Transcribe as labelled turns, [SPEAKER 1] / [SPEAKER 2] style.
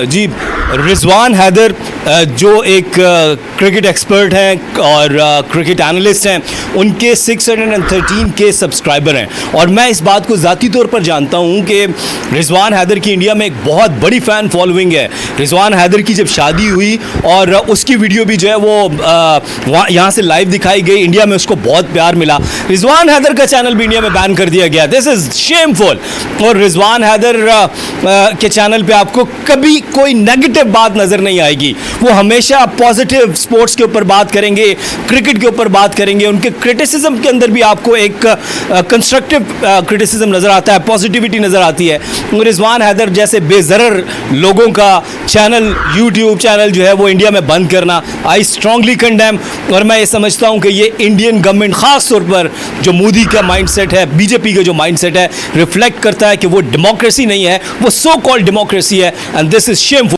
[SPEAKER 1] जी, रिजवान हैदर जो एक cricket expert हैं और क्रिकेट एनालिस्ट हैं, उनके 613 के सब्सक्राइबर हैं और मैं इस बात को ज़ाती तौर पर जानता हूं कि रिजवान हैदर की इंडिया में एक बहुत बड़ी फ़ैन फॉलोइंग है। रिजवान हैदर की जब शादी हुई और उसकी वीडियो भी जो है वो यहाँ से लाइव दिखाई गई, इंडिया में उसको बहुत प्यार मिला। रिजवान हैदर का चैनल भी इंडिया में बैन कर दिया गया। This is shameful. और रिजवान हैदर के चैनल पे आपको कभी कोई नेगेटिव बात नज़र नहीं आएगी। वो हमेशा पॉजिटिव स्पोर्ट्स के ऊपर बात करेंगे, क्रिकेट के ऊपर बात करेंगे। उनके क्रिटिसिज्म के अंदर भी आपको एक कंस्ट्रक्टिव क्रिटिसिज्म नज़र आता है, पॉजिटिविटी नज़र आती है। रिजवान हैदर जैसे बेज़रर लोगों का चैनल, यूट्यूब चैनल जो है वो इंडिया में बंद करना, आई स्ट्रांगली कंडेम। और मैं ये समझता हूँ कि ये इंडियन गवर्नमेंट ख़ास तौर पर जो मोदी का माइंडसेट है, बीजेपी का जो माइंडसेट है, रिफ्लेक्ट करता है कि वो डेमोक्रेसी नहीं है, वो सो कॉल्ड डेमोक्रेसी है। And this is shameful.